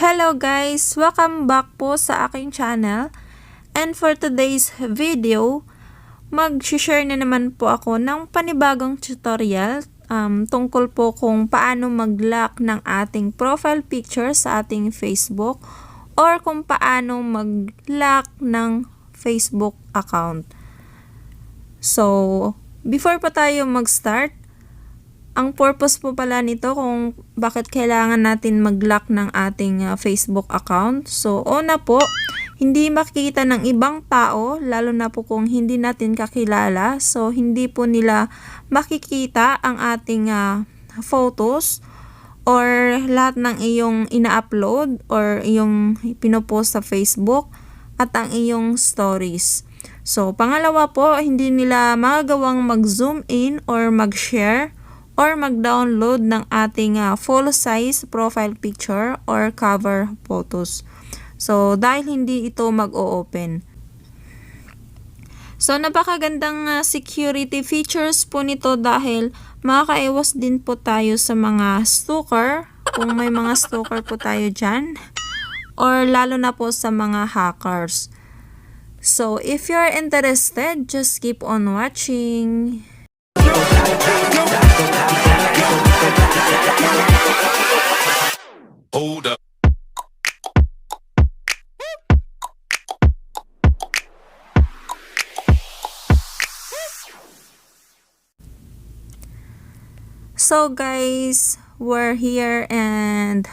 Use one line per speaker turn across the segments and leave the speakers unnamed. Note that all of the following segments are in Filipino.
Hello guys! Welcome back po sa aking channel. And for today's video, mag-share na naman po ako ng panibagong tutorial tungkol po kung paano mag-lock ng ating profile picture sa ating Facebook or kung paano mag-lock ng Facebook account. So, before pa tayo mag-start, ang purpose po pala nito kung bakit kailangan natin mag-lock ng ating Facebook account. So, una po, hindi makikita ng ibang tao, lalo na po kung hindi natin kakilala. So, hindi po nila makikita ang ating photos or lahat ng iyong ina-upload or iyong pinopost sa Facebook at ang iyong stories. So, pangalawa po, hindi nila magagawang mag-zoom in or mag-share or mag-download ng ating full-size profile picture or cover photos. So, dahil hindi ito mag-o-open. So, napakagandang security features po nito dahil makakaiwas din po tayo sa mga stalker, kung may mga stalker po tayo dyan, or lalo na po sa mga hackers. So, if you're interested, just keep on watching.
Hold up.
So guys, we're here and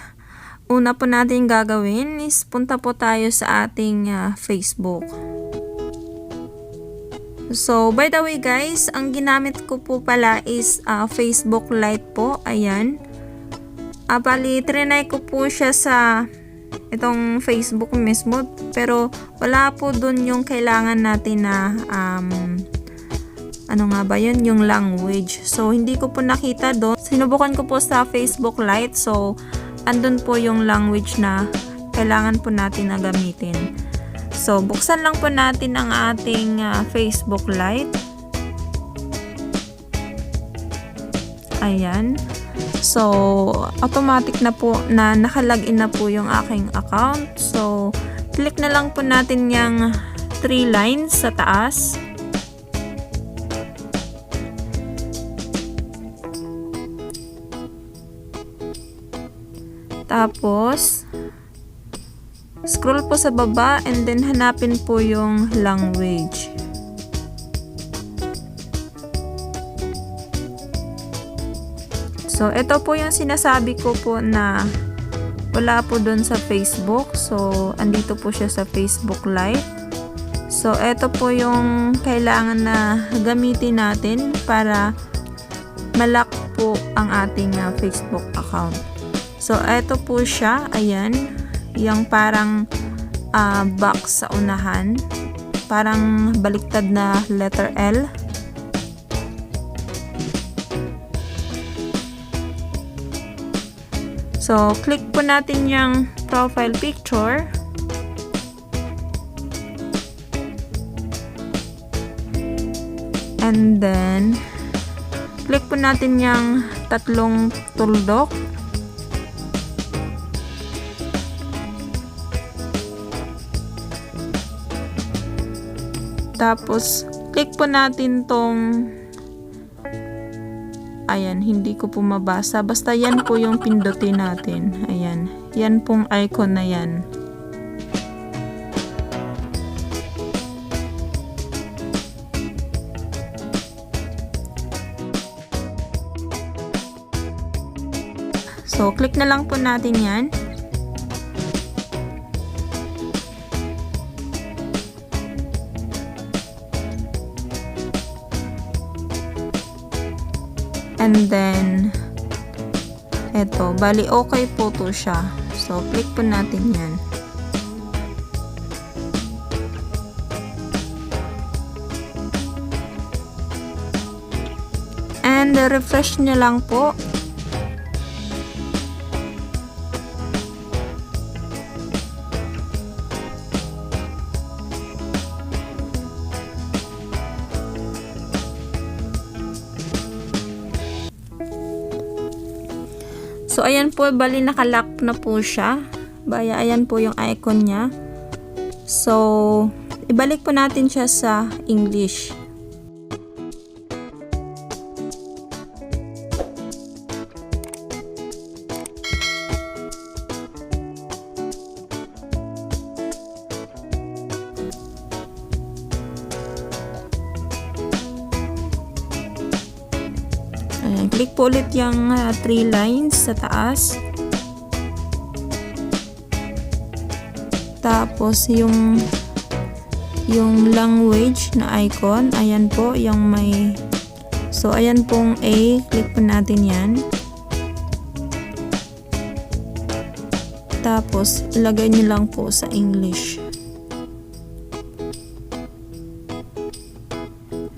una po natin gagawin is punta po tayo sa ating Facebook. So, by the way guys, ang ginamit ko po pala is Facebook Lite po. Ayan. Bali, trinay ko po siya sa itong Facebook mismo. Pero, wala po dun yung kailangan natin na, ano nga ba yun? Yung language. So, hindi ko po nakita doon. Sinubukan ko po sa Facebook Lite. So, andun po yung language na kailangan po natin na gamitin. So, buksan lang po natin ang ating Facebook Lite. Ayan. So, automatic na po na nakalagin na po yung aking account. So, click na lang po natin yung 3 lines sa taas. Tapos, scroll po sa baba and then hanapin po yung language. So, ito po yung sinasabi ko po na wala po dun sa Facebook. So, andito po siya sa Facebook Lite. So, ito po yung kailangan na gamitin natin para ma-lock po ang ating Facebook account. So, ito po siya. Ayan. Yung parang box sa unahan. Parang baliktad na letter L. So, click po natin yung profile picture. And then, click po natin yung tatlong tuldok. Tapos, click po natin tong, ayan, hindi ko po mabasa. Basta yan po yung pindutin natin. Ayan, yan pong icon na yan. So, click na lang po natin yan. And then, eto, bali okay po to siya. So, click po natin yan. And refresh nyo lang po. So, ayan po, bali nakalock na po siya. Baya, ayan po yung icon niya. So, ibalik po natin siya sa English. Ayan, click po ulit yung 3 lines sa taas. Tapos yung language na icon, ayan po yung may, so ayan pong A, click po natin yan. Tapos ilagay nyo lang po sa English.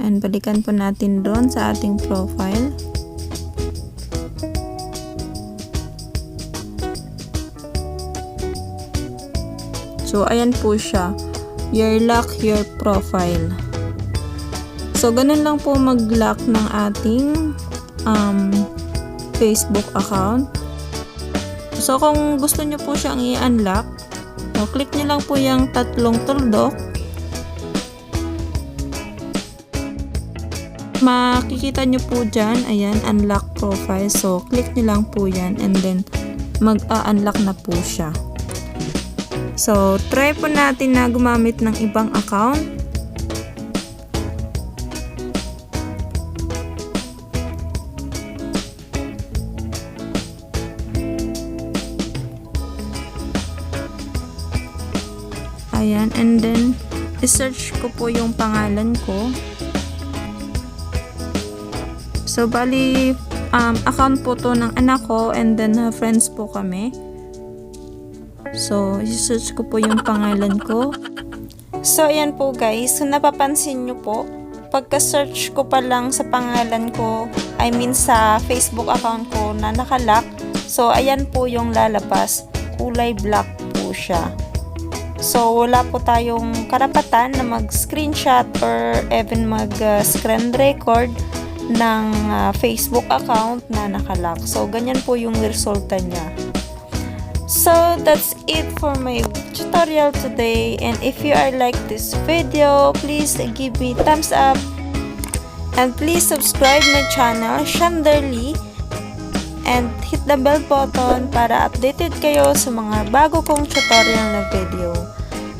And balikan po natin doon sa ating profile. So, ayan po siya. Your lock, your profile. So, ganun lang po mag-lock ng ating Facebook account. So, kung gusto nyo po siyang i-unlock, so, click nyo lang po yung tatlong tuldok. Makikita nyo po dyan, ayan, unlock profile. So, click nyo lang po yan and then mag-unlock na po siya. So, try po natin na gumamit ng ibang account. Ayan, and then, i-search ko po yung pangalan ko. So, bali, account po to ng anak ko and then friends po kami. So, i-search ko po yung pangalan ko. So, ayan po guys. So, napapansin nyo po, pagka-search ko pa lang sa pangalan ko, I mean sa Facebook account ko na nakalock, so, ayan po yung lalabas. Kulay black po siya. So, wala po tayong karapatan na mag-screenshot or even mag-screen record ng Facebook account na nakalock. So, ganyan po yung resulta niya. So, that's it for my tutorial today, and if you are like this video, please give me thumbs up and please subscribe my channel Xianderlee and hit the bell button para updated kayo sa mga bago kong tutorial na video.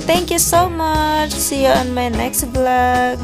Thank you so much! See you on my next vlog!